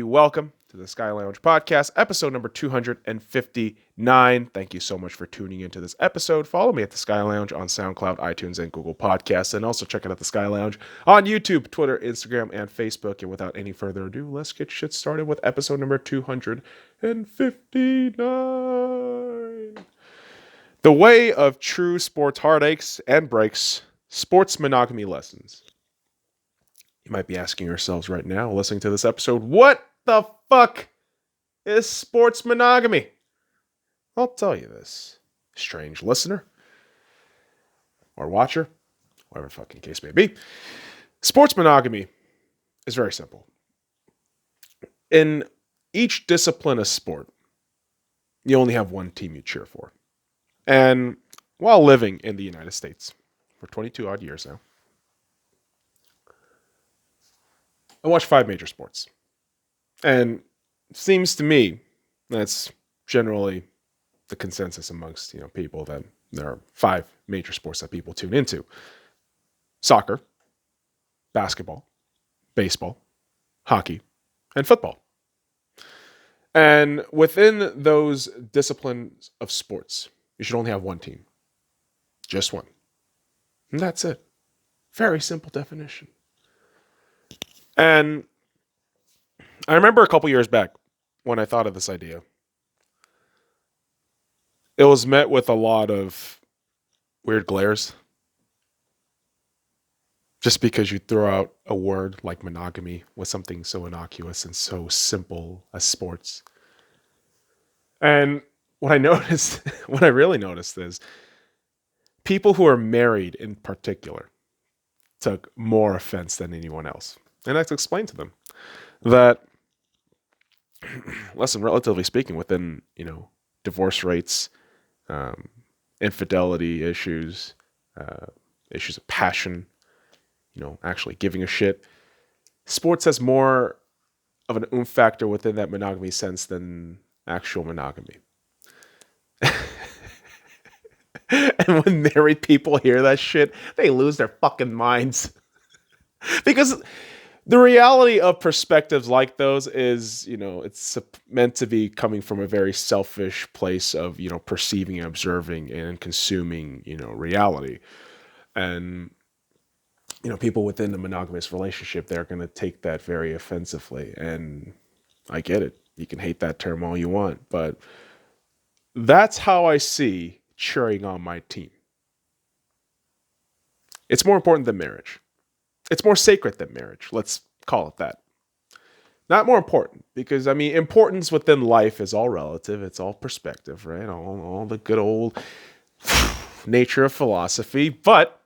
Welcome to the Sky Lounge podcast, episode number 259. Thank you so much for tuning into this episode. Follow me at the Sky Lounge on SoundCloud, iTunes, and Google Podcasts, and also check out the Sky Lounge on YouTube, Twitter, Instagram, and Facebook. And without any further ado, let's get shit started with episode number 259. The way of true sports heartaches and breaks, sports monogamy lessons. You might be asking yourselves right now, listening to this episode, what the fuck is sports monogamy? I'll tell you this, strange listener or watcher, whatever the fucking case may be. Sports monogamy is very simple. In each discipline of sport, you only have one team you cheer for. And while living in the United States for 22 odd years now, I watch 5 major sports. And it seems to me that's generally the consensus amongst, people that there are 5 major sports that people tune into. Soccer, basketball, baseball, hockey, and football. And within those disciplines of sports, you should only have one team. Just one. And that's it. Very simple definition. And I remember a couple years back when I thought of this idea, it was met with a lot of weird glares. Just because you throw out a word like monogamy with something so innocuous and so simple as sports. And what I really noticed is people who are married in particular took more offense than anyone else. And I had to explain to them that, listen, relatively speaking, within, divorce rates, infidelity issues, issues of passion, actually giving a shit, sports has more of an oomph factor within that monogamy sense than actual monogamy. And when married people hear that shit, they lose their fucking minds. Because the reality of perspectives like those is, it's meant to be coming from a very selfish place of, perceiving and observing and consuming, reality. And, people within the monogamous relationship, they're going to take that very offensively. And I get it. You can hate that term all you want. But that's how I see cheering on my team. It's more important than marriage. It's more sacred than marriage. Let's call it that. Not more important, because, importance within life is all relative. It's all perspective, right? All the good old nature of philosophy. But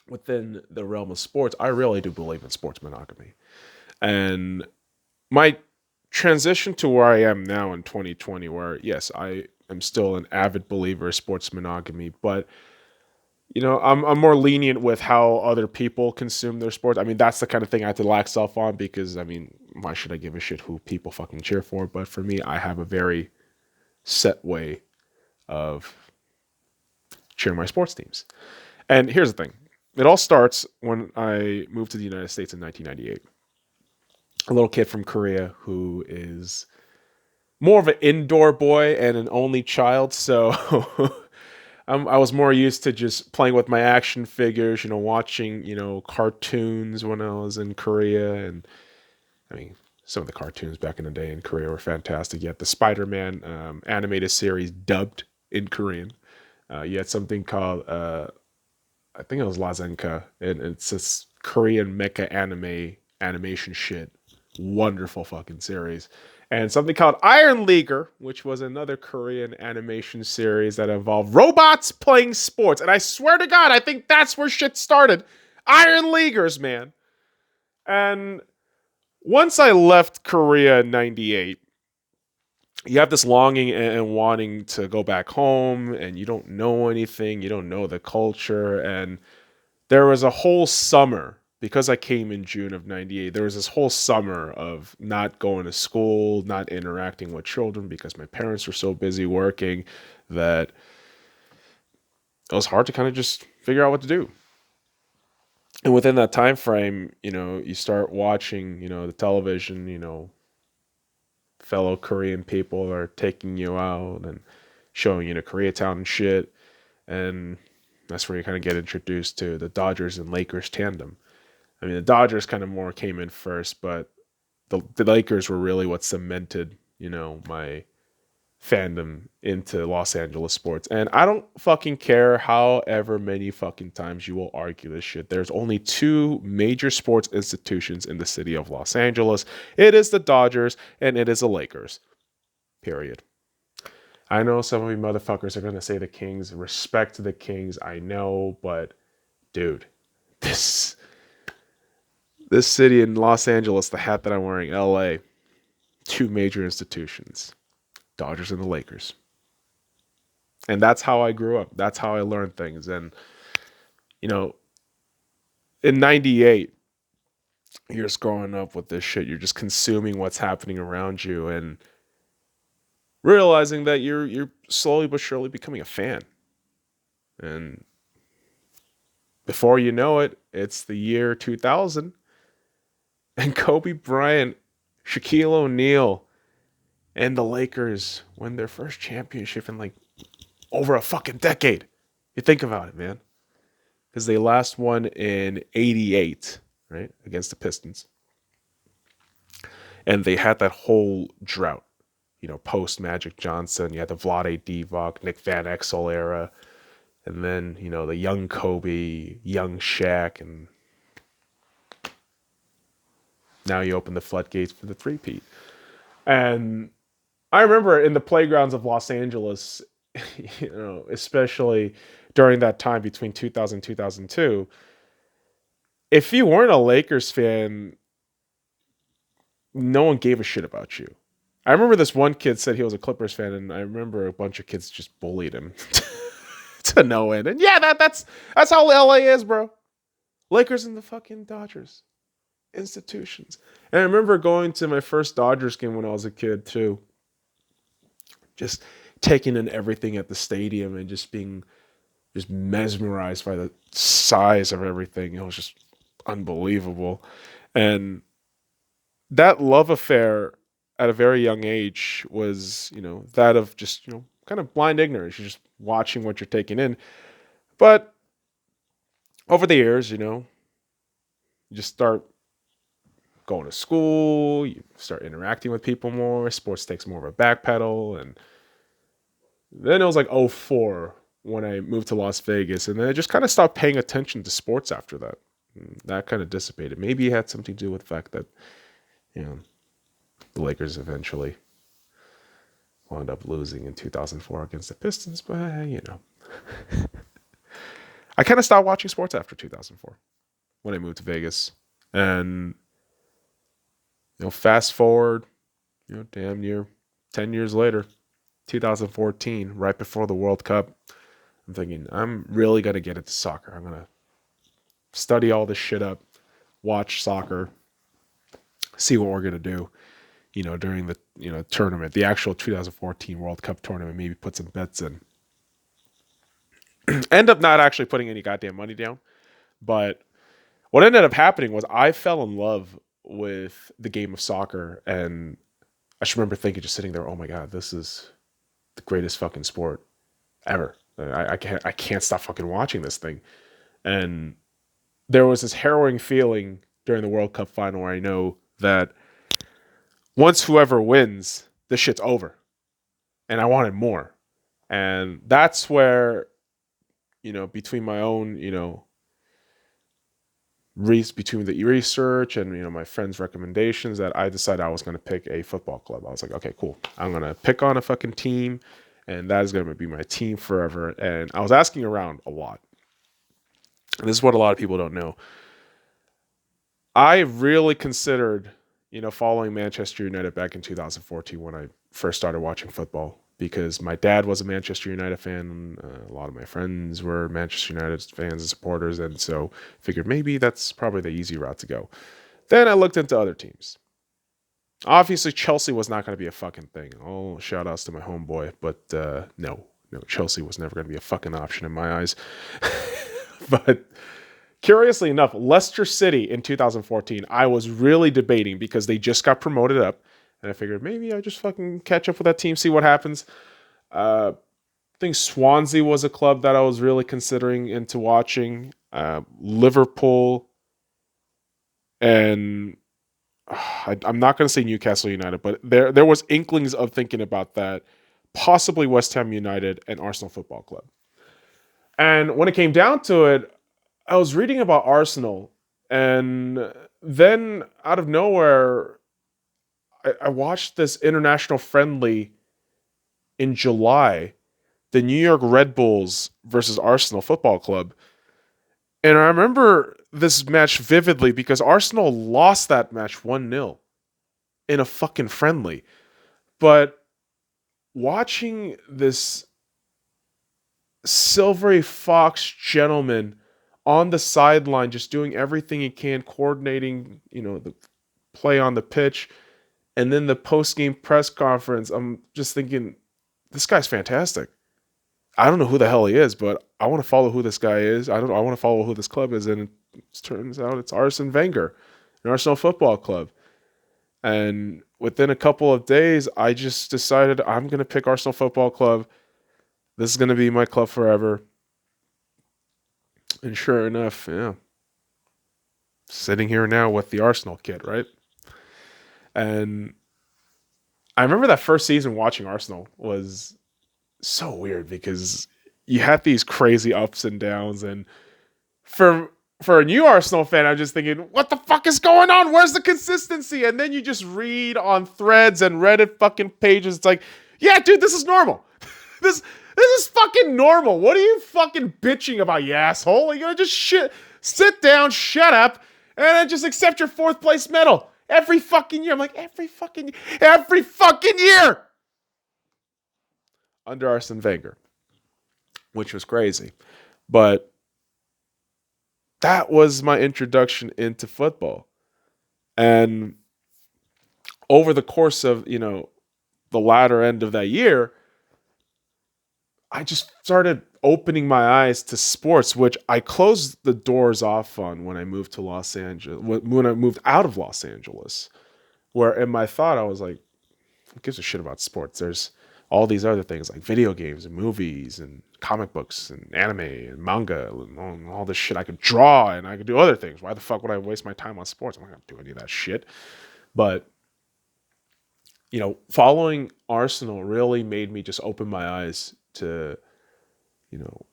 within the realm of sports, I really do believe in sports monogamy. And my transition to where I am now in 2020, where, yes, I am still an avid believer of sports monogamy, but I'm more lenient with how other people consume their sports. That's the kind of thing I have to lax off on because, why should I give a shit who people fucking cheer for? But for me, I have a very set way of cheering my sports teams. And here's the thing. It all starts when I moved to the United States in 1998. A little kid from Korea who is more of an indoor boy and an only child, so I was more used to just playing with my action figures, watching, cartoons when I was in Korea. And some of the cartoons back in the day in Korea were fantastic. You had the Spider-Man animated series dubbed in Korean. You had something called, I think it was Lazenka, and it's this Korean mecha animation shit. Wonderful fucking series. And something called Iron Leaguer, which was another Korean animation series that involved robots playing sports. And I swear to God, I think that's where shit started. Iron Leaguers, man. And once I left Korea in 98, you have this longing and wanting to go back home, and you don't know anything. You don't know the culture. And there was a whole summer, because I came in June of 98, there was this whole summer of not going to school, not interacting with children because my parents were so busy working that it was hard to kind of just figure out what to do. And within that time frame, you start watching, the television, fellow Korean people are taking you out and showing you Koreatown and shit. And that's where you kind of get introduced to the Dodgers and Lakers tandem. I mean, the Dodgers kind of more came in first, but the Lakers were really what cemented, my fandom into Los Angeles sports. And I don't fucking care however many fucking times you will argue this shit. There's only two major sports institutions in the city of Los Angeles. It is the Dodgers and it is the Lakers. Period. I know some of you motherfuckers are going to say the Kings. Respect to the Kings. I know, but dude, this city in Los Angeles, the hat that I'm wearing, LA, two major institutions. Dodgers and the Lakers. And that's how I grew up. That's how I learned things. And, in 98, you're just growing up with this shit. You're just consuming what's happening around you and realizing that you're slowly but surely becoming a fan. And before you know it, it's the year 2000. And Kobe Bryant, Shaquille O'Neal, and the Lakers win their first championship in like over a fucking decade. You think about it, man. Because they last won in 88, right? Against the Pistons. And they had that whole drought, post Magic Johnson. You had the Vlade Divac, Nick Van Exel era. And then, the young Kobe, young Shaq. And now you open the floodgates for the three-peat. And I remember in the playgrounds of Los Angeles, especially during that time between 2000 and 2002, if you weren't a Lakers fan, no one gave a shit about you. I remember this one kid said he was a Clippers fan, and I remember a bunch of kids just bullied him to no end. And yeah, that's how LA is, bro. Lakers and the fucking Dodgers. Institutions. And I remember going to my first Dodgers game when I was a kid, too. Just taking in everything at the stadium and just being just mesmerized by the size of everything. It was just unbelievable. And that love affair at a very young age was, that of just, kind of blind ignorance. You're just watching what you're taking in. But over the years, you just start going to school, you start interacting with people more, sports takes more of a back pedal. And then it was like 2004 when I moved to Las Vegas, and then I just kind of stopped paying attention to sports after that. And that kind of dissipated. Maybe it had something to do with the fact that, the Lakers eventually wound up losing in 2004 against the Pistons, but, I kind of stopped watching sports after 2004 when I moved to Vegas. And, fast forward, damn near 10 years later, 2014, right before the World Cup, I'm thinking, I'm really going to get into soccer. I'm going to study all this shit up, watch soccer, see what we're going to do, during the, tournament, the actual 2014 World Cup tournament, maybe put some bets in. End up not actually putting any goddamn money down. But what ended up happening was I fell in love with the game of soccer. And I just remember thinking, just sitting there, oh my God, this is the greatest fucking sport ever. I can't stop fucking watching this thing. And there was this harrowing feeling during the World Cup final where I know that once whoever wins, this shit's over. And I wanted more. And that's where, between my own, between the research and, my friends' recommendations, that I decided I was going to pick a football club. I was like, okay, cool. I'm going to pick on a fucking team, and that is going to be my team forever. And I was asking around a lot. And this is what a lot of people don't know. I really considered, following Manchester United back in 2014 when I first started watching football, because my dad was a Manchester United fan. A lot of my friends were Manchester United fans and supporters, and so figured maybe that's probably the easy route to go. Then I looked into other teams. Obviously, Chelsea was not going to be a fucking thing. Oh, shout outs to my homeboy, but no, Chelsea was never going to be a fucking option in my eyes. But Curiously enough, Leicester City in 2014, I was really debating because they just got promoted up. And I figured maybe I just fucking catch up with that team, see what happens. I think Swansea was a club that I was really considering into watching. Liverpool and I'm not going to say Newcastle United, but there was inklings of thinking about that. Possibly West Ham United and Arsenal Football Club. And when it came down to it, I was reading about Arsenal, and then out of nowhere, I watched this international friendly in July, the New York Red Bulls versus Arsenal Football Club. And I remember this match vividly because Arsenal lost that match 1-0 in a fucking friendly. But watching this silvery fox gentleman on the sideline just doing everything he can, coordinating, the play on the pitch, and then the post-game press conference, I'm just thinking, this guy's fantastic. I don't know who the hell he is, but I want to follow who this guy is. I want to follow who this club is, and it turns out it's Arsene Wenger, an Arsenal Football Club. And within a couple of days, I just decided I'm going to pick Arsenal Football Club. This is going to be my club forever. And sure enough, yeah, sitting here now with the Arsenal kit, right? And I remember that first season watching Arsenal was so weird because you had these crazy ups and downs. And for a new Arsenal fan, I'm just thinking, what the fuck is going on? Where's the consistency? And then you just read on threads and Reddit fucking pages. It's like, yeah, dude, this is normal. This is fucking normal. What are you fucking bitching about, you asshole? You gotta just sit down, shut up, and then just accept your 4th place medal every fucking year. I'm like, every fucking year under Arsene Wenger, which was crazy. But that was my introduction into football. And over the course of, the latter end of that year, I just started opening my eyes to sports, which I closed the doors off on when I moved to Los Angeles, when I moved out of Los Angeles, where in my thought, I was like, who gives a shit about sports? There's all these other things like video games and movies and comic books and anime and manga and all this shit. I could draw and I could do other things. Why the fuck would I waste my time on sports? I'm not going to do any of that shit. But, following Arsenal really made me just open my eyes to,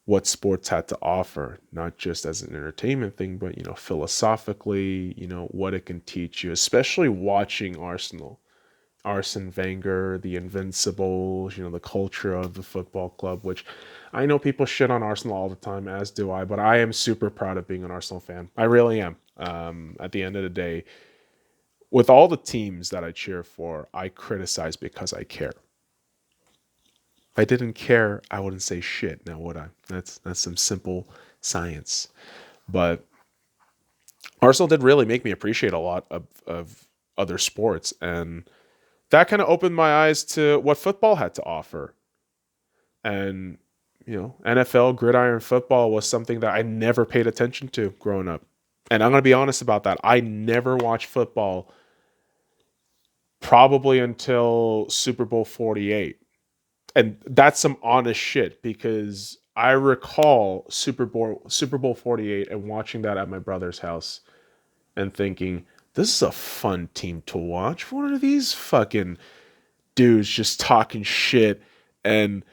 what sports had to offer, not just as an entertainment thing, but, philosophically, what it can teach you, especially watching Arsene Wenger, the Invincibles, the culture of the football club, which I know people shit on Arsenal all the time, as do I, but I am super proud of being an Arsenal fan. I really am. At the end of the day, with all the teams that I cheer for, I criticize because I care. If I didn't care, I wouldn't say shit, now would I? That's some simple science. But Arsenal did really make me appreciate a lot of other sports, and that kind of opened my eyes to what football had to offer. And, NFL gridiron football was something that I never paid attention to growing up. And I'm going to be honest about that. I never watched football probably until Super Bowl 48. And that's some honest shit because I recall Super Bowl 48 and watching that at my brother's house and thinking, this is a fun team to watch. What are these fucking dudes just talking shit and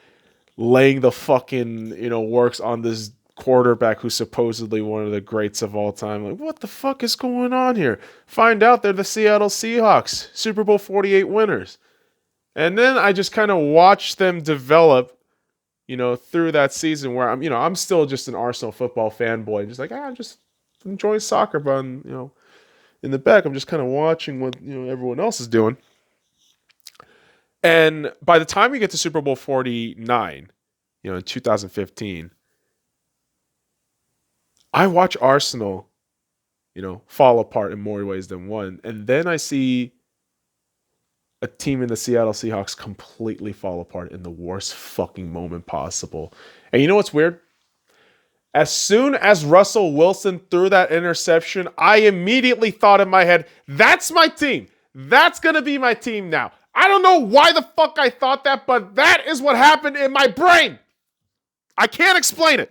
laying the fucking, works on this quarterback who's supposedly one of the greats of all time? Like, what the fuck is going on here? Find out they're the Seattle Seahawks, Super Bowl 48 winners. And then I just kind of watched them develop, through that season where I'm still just an Arsenal football fanboy. Just like, I'm just enjoying soccer, but in the back, I'm just kind of watching what everyone else is doing. And by the time we get to Super Bowl 49, in 2015, I watch Arsenal, fall apart in more ways than one. And then I see a team in the Seattle Seahawks completely fall apart in the worst fucking moment possible. And you know what's weird? As soon as Russell Wilson threw that interception, I immediately thought in my head, that's my team. That's going to be my team now. I don't know why the fuck I thought that, but that is what happened in my brain. I can't explain it.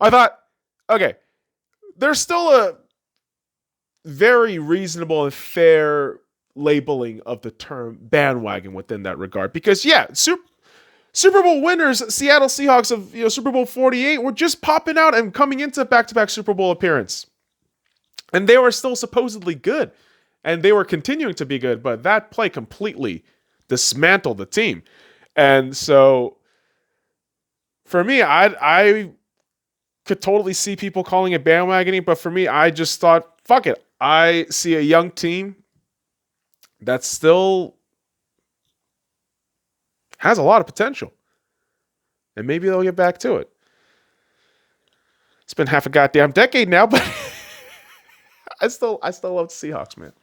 I thought, okay, there's still a very reasonable and fair labeling of the term bandwagon within that regard. Because, yeah, Super Bowl winners, Seattle Seahawks of Super Bowl 48, were just popping out and coming into back-to-back Super Bowl appearance. And they were still supposedly good. And they were continuing to be good, but that play completely dismantled the team. And so, for me, I could totally see people calling it bandwagoning, but for me, I just thought, fuck it. I see a young team that still has a lot of potential. And maybe they'll get back to it. It's been half a goddamn decade now, but I still love the Seahawks, man.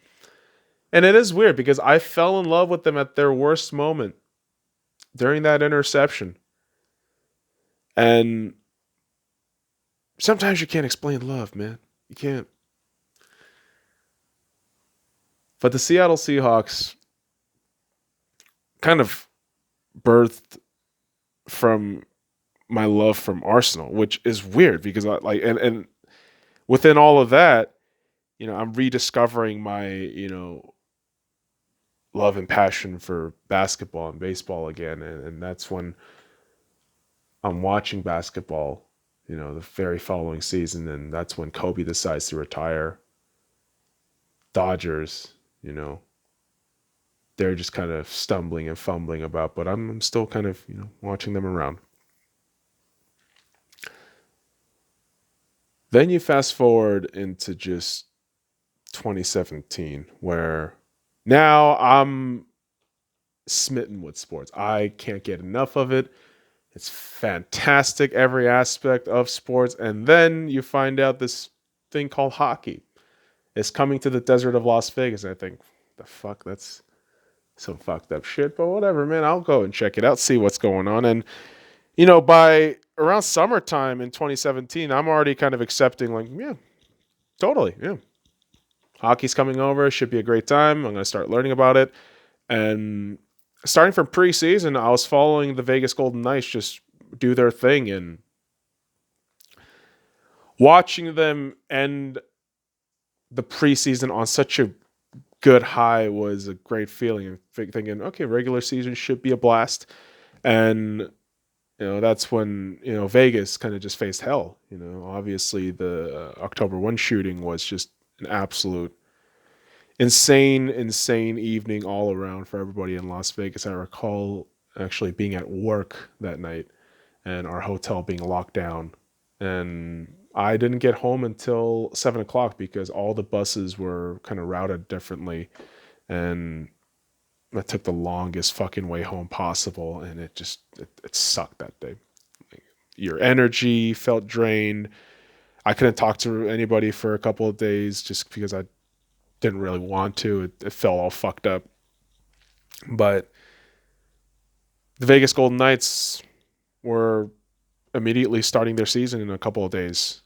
And it is weird because I fell in love with them at their worst moment during that interception. And sometimes you can't explain love, man. You can't. But the Seattle Seahawks kind of birthed from my love from Arsenal, which is weird because and within all of that, I'm rediscovering my, love and passion for basketball and baseball again. And that's when I'm watching basketball, the very following season. And that's when Kobe decides to retire. Dodgers, they're just kind of stumbling and fumbling about, but I'm still kind of, watching them around. Then you fast forward into just 2017, where now I'm smitten with sports. I can't get enough of it. It's fantastic, every aspect of sports. And then you find out this thing called hockey is coming to the desert of Las Vegas. I think, the fuck, that's some fucked up shit, but whatever, man. I'll go and check it out, see what's going on. And, by around summertime in 2017, I'm already kind of accepting, like, yeah, totally, yeah. Hockey's coming over. Should be a great time. I'm going to start learning about it. And starting from preseason, I was following the Vegas Golden Knights just do their thing, and watching them end the preseason on such a good high was a great feeling. Thinking, okay, regular season should be a blast. And, that's when, Vegas kind of just faced hell. Obviously the October 1 shooting was just an absolute insane evening all around for everybody in Las Vegas. I recall actually being at work that night and our hotel being locked down. And I didn't get home until 7 o'clock because all the buses were kind of routed differently. And I took the longest fucking way home possible. And it sucked that day. Your energy felt drained. I couldn't talk to anybody for a couple of days just because I didn't really want to. It felt all fucked up. But the Vegas Golden Knights were immediately starting their season in a couple of days,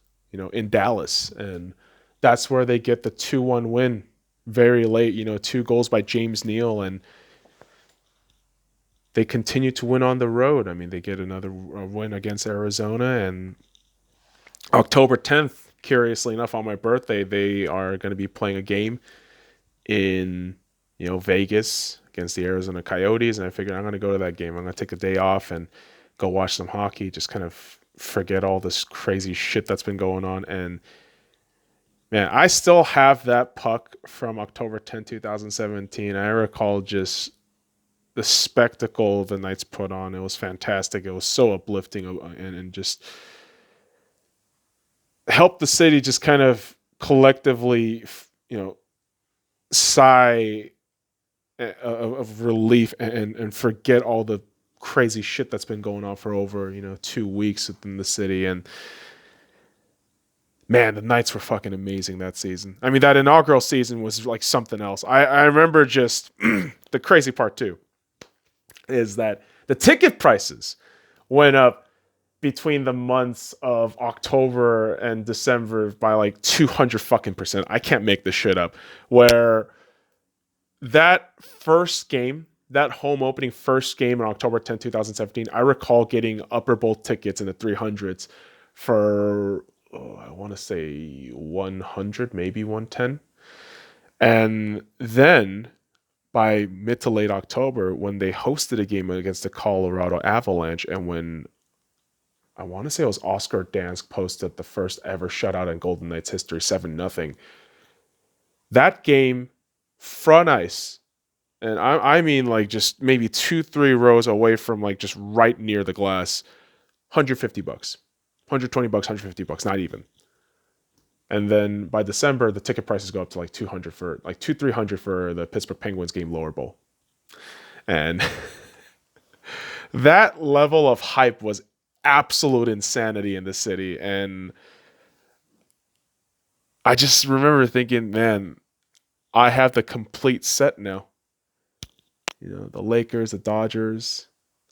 in Dallas. And that's where they get the 2-1 win very late, 2 goals by James Neal. And they continue to win on the road. I mean, they get another win against Arizona. And October 10th, curiously enough, on my birthday, they are going to be playing a game in, Vegas against the Arizona Coyotes. And I figured I'm going to go to that game. I'm going to take a day off and go watch some hockey, just kind of forget all this crazy shit that's been going on. And, man, I still have that puck from October 10, 2017. I recall just the spectacle the Knights put on. It was fantastic. It was so uplifting and just helped the city just kind of collectively, sigh of relief and forget all the crazy shit that's been going on for over, 2 weeks within the city. And man, the Knights were fucking amazing that season. I mean, that inaugural season was like something else. I remember just the crazy part too is that the ticket prices went up between the months of October and December by like 200%. I can't make this shit up. Where that first game, that home opening first game on October 10th, 2017, I recall getting upper bowl tickets in the 300s for, I want to say 100, maybe 110. And then by mid to late October, when they hosted a game against the Colorado Avalanche, and when I want to say it was Oscar Dansk posted the first ever shutout in Golden Knights history, 7-0. That game, front ice, and I mean like just maybe 2-3 rows away from like just right near the glass, $150, $120, $150, not even. And then by December, the ticket prices go up to like 200 for like 200-300 for the Pittsburgh Penguins game lower bowl. And that level of hype was absolute insanity in the city. And I just remember thinking, man, I have the complete set now. You know, the Lakers, the Dodgers,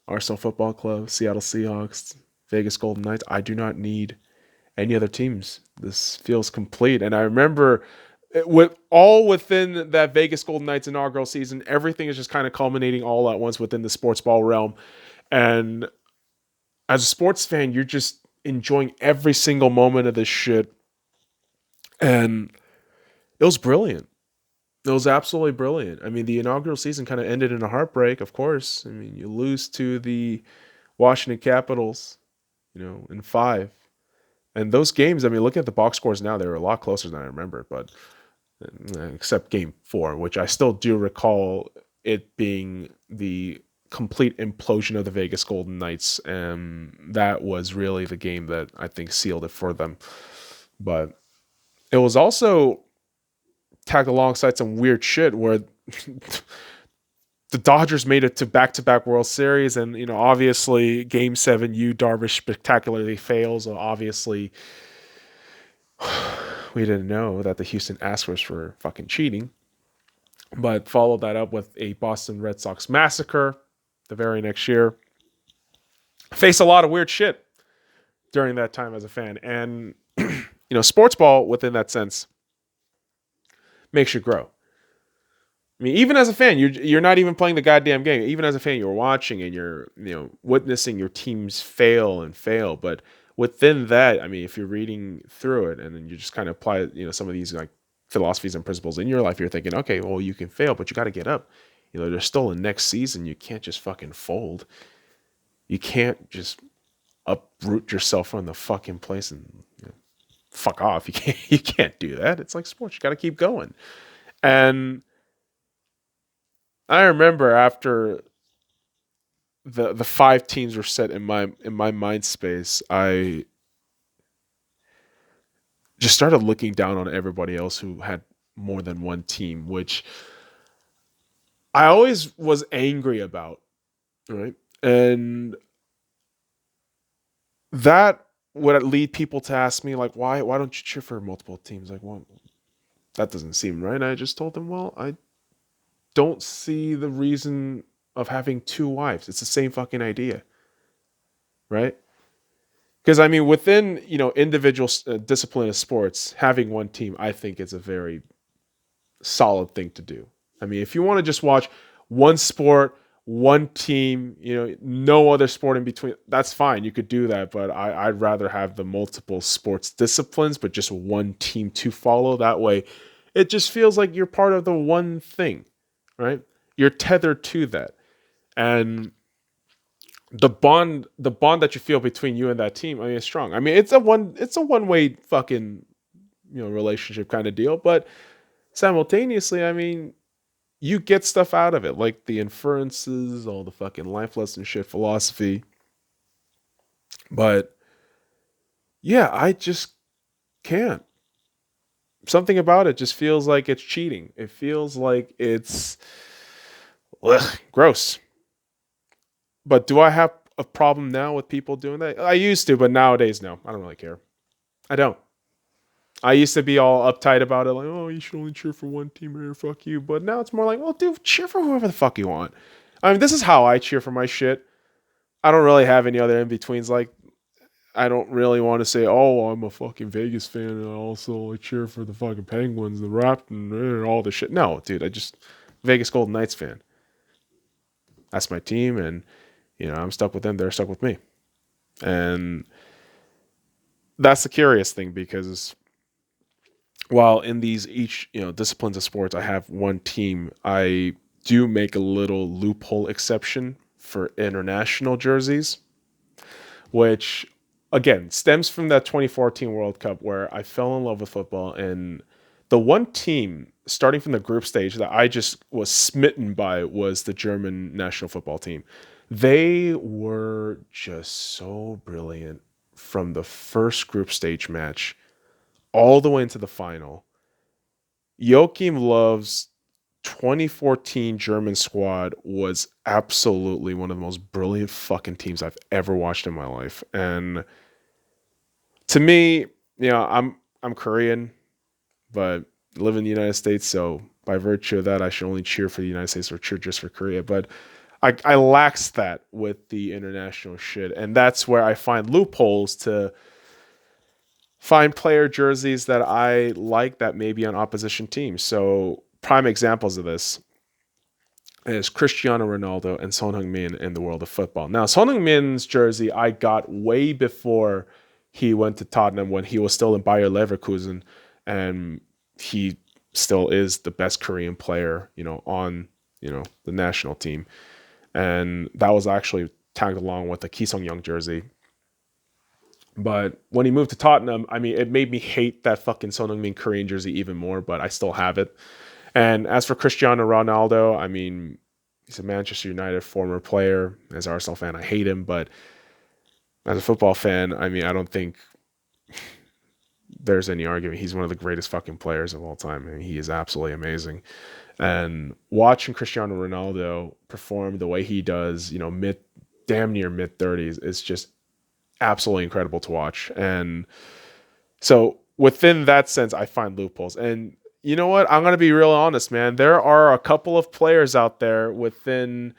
Arsenal Football Club, Seattle Seahawks, Vegas Golden Knights. I do not need any other teams. This feels complete. And I remember with all within that Vegas Golden Knights inaugural season, everything is just kind of culminating all at once within the sports ball realm. And as a sports fan, you're just enjoying every single moment of this shit. And it was brilliant. It was absolutely brilliant. I mean, the inaugural season kind of ended in a heartbreak, of course. I mean, you lose to the Washington Capitals, in 5. And those games, I mean, looking at the box scores now, they were a lot closer than I remember, but except game 4, which I still do recall it being the complete implosion of the Vegas Golden Knights. And that was really the game that I think sealed it for them. But it was also tagged alongside some weird shit where the Dodgers made it to back-to-back World Series, and obviously Game 7, Darvish spectacularly fails. Obviously, we didn't know that the Houston Astros were fucking cheating, but followed that up with a Boston Red Sox massacre the very next year. Faced a lot of weird shit during that time as a fan, and sports ball within that sense makes you grow. I mean, even as a fan, you're not even playing the goddamn game. Even as a fan, you're watching and you're witnessing your teams fail. But within that, I mean, if you're reading through it and then you just kind of apply some of these like philosophies and principles in your life, you're thinking, okay, well, you can fail, but you got to get up. There's still a next season. You can't just fucking fold. You can't just uproot yourself from the fucking place and fuck off. You can't do that. It's like sports. You got to keep going. And I remember after the 5 teams were set in my mind space, I just started looking down on everybody else who had more than one team, which I always was angry about, right? And that would lead people to ask me, like, why don't you cheer for multiple teams? Like, well, that doesn't seem right. And I just told them, well, I don't see the reason of having 2 wives. It's the same fucking idea, right? Because I mean, within individual discipline of sports, having one team, I think is a very solid thing to do. I mean, if you want to just watch one sport, one team, no other sport in between, that's fine. You could do that, but I'd rather have the multiple sports disciplines, but just one team to follow. That way, it just feels like you're part of the one thing. Right? You're tethered to that. And the bond that you feel between you and that team, I mean, it's strong. I mean, it's a one-way fucking, relationship kind of deal, but simultaneously, I mean, you get stuff out of it, like the inferences, all the fucking life lesson shit, philosophy. But yeah, I just can't. Something about it just feels like it's cheating. It feels like it's gross. But do I have a problem now with people doing that? I used to, but nowadays, no. I don't really care. I don't. I used to be all uptight about it, like, oh, you should only cheer for one team here, fuck you. But now it's more like, well, dude, cheer for whoever the fuck you want. I mean, this is how I cheer for my shit. I don't really have any other in-betweens. Like, I don't really want to say, oh, I'm a fucking Vegas fan and I also cheer for the fucking Penguins, the Raptors, and all this shit. No, dude, I just Vegas Golden Knights fan. That's my team, and I'm stuck with them. They're stuck with me, and that's the curious thing because while in these each disciplines of sports, I have one team. I do make a little loophole exception for international jerseys, which again stems from that 2014 World Cup where I fell in love with football. And the one team starting from the group stage that I just was smitten by was the German national football team. They were just so brilliant from the first group stage match all the way into the final. Joachim Löw's 2014 German squad was absolutely one of the most brilliant fucking teams I've ever watched in my life. And to me, I'm Korean, but live in the United States, so by virtue of that, I should only cheer for the United States or cheer just for Korea. But I lacks that with the international shit, and that's where I find loopholes to find player jerseys that I like that may be on opposition teams. So prime examples of this is Cristiano Ronaldo and Son Heung-min in the world of football. Now, Son Heung-min's jersey I got way before he went to Tottenham when he was still in Bayer Leverkusen, and he still is the best Korean player, on, the national team. And that was actually tagged along with the Ki Sung-young jersey. But when he moved to Tottenham, I mean, it made me hate that fucking Son Heung-min Korean jersey even more, but I still have it. And as for Cristiano Ronaldo, I mean, he's a Manchester United former player. As an Arsenal fan, I hate him, but as a football fan, I mean, I don't think there's any argument. He's one of the greatest fucking players of all time, and he is absolutely amazing. And watching Cristiano Ronaldo perform the way he does, damn near mid-30s, is just absolutely incredible to watch. And so within that sense, I find loopholes. And you know what? I'm going to be real honest, man. There are a couple of players out there within,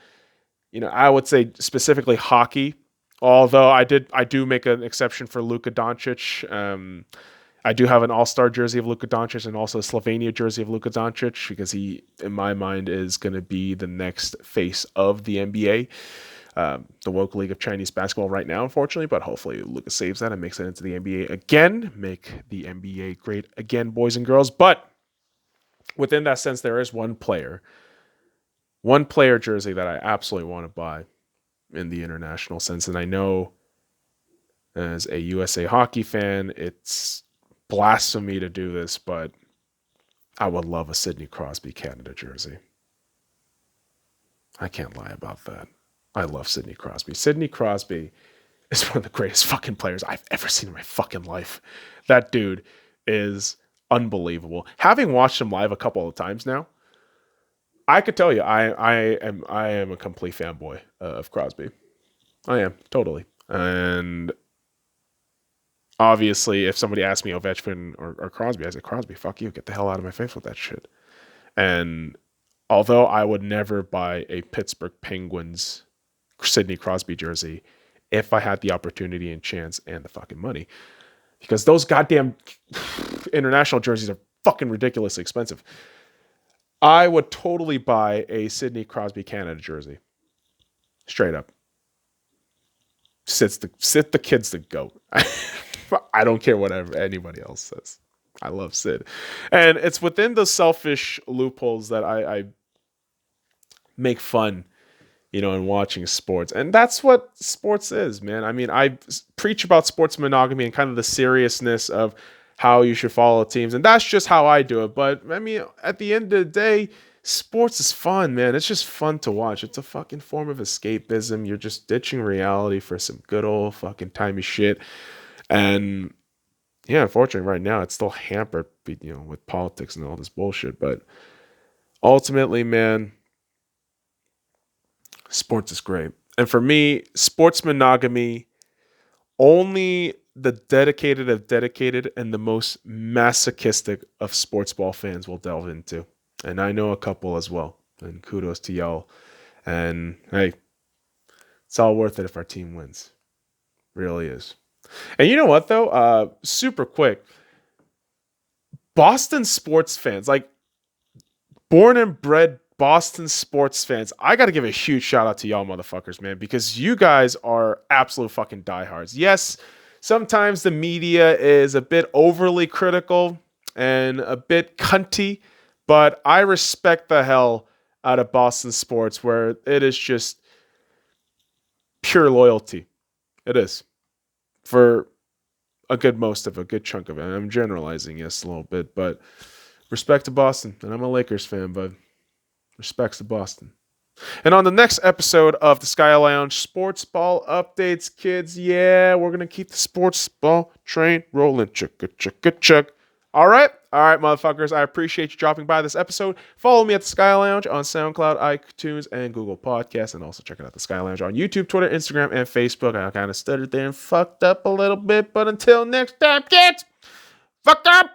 I would say specifically hockey, although I do make an exception for Luka Doncic. I do have an all-star jersey of Luka Doncic and also a Slovenia jersey of Luka Doncic because he, in my mind, is going to be the next face of the NBA. The woke league of Chinese basketball right now, unfortunately, but hopefully Luka saves that and makes it into the NBA again. Make the NBA great again, boys and girls. But within that sense, there is one player jersey that I absolutely want to buy in the international sense. And I know as a USA hockey fan, it's blasphemy to do this, but I would love a Sidney Crosby Canada jersey. I can't lie about that. I love Sidney Crosby. Sidney Crosby is one of the greatest fucking players I've ever seen in my fucking life. That dude is unbelievable. Having watched him live a couple of times now, I could tell you I am a complete fanboy of Crosby. I am, totally. And obviously, if somebody asked me Ovechkin or Crosby, I said, Crosby, fuck you. Get the hell out of my face with that shit. And although I would never buy a Pittsburgh Penguins Sidney Crosby jersey if I had the opportunity and chance and the fucking money, because those goddamn international jerseys are fucking ridiculously expensive, I would totally buy a Sidney Crosby Canada jersey. Straight up. Sit the kid's the GOAT. I don't care whatever anybody else says. I love Sid. And it's within those selfish loopholes that I make fun, in watching sports. And that's what sports is, man. I mean, I preach about sports monogamy and kind of the seriousness of how you should follow teams. And that's just how I do it. But I mean, at the end of the day, sports is fun, man. It's just fun to watch. It's a fucking form of escapism. You're just ditching reality for some good old fucking timey shit. And yeah, unfortunately right now it's still hampered, with politics and all this bullshit. But ultimately, man, sports is great. And for me, sports monogamy, only the dedicated of dedicated and the most masochistic of sports ball fans will delve into. And I know a couple as well. And kudos to y'all. And hey, it's all worth it if our team wins. Really is. And you know what though? Super quick. Boston sports fans, like born and bred Boston sports fans, I got to give a huge shout out to y'all motherfuckers, man, because you guys are absolute fucking diehards. Yes, sometimes the media is a bit overly critical and a bit cunty, but I respect the hell out of Boston sports where it is just pure loyalty. It is for a good chunk of it. I'm generalizing, yes, a little bit, but respect to Boston. And I'm a Lakers fan, but respects to Boston. And on the next episode of the Sky Lounge Sports Ball Updates, kids, yeah, we're going to keep the sports ball train rolling. Chugga, chugga, chug. All right, motherfuckers. I appreciate you dropping by this episode. Follow me at the Sky Lounge on SoundCloud, iTunes, and Google Podcasts. And also check out the Sky Lounge on YouTube, Twitter, Instagram, and Facebook. I kind of stuttered there and fucked up a little bit. But until next time, kids, fuck up.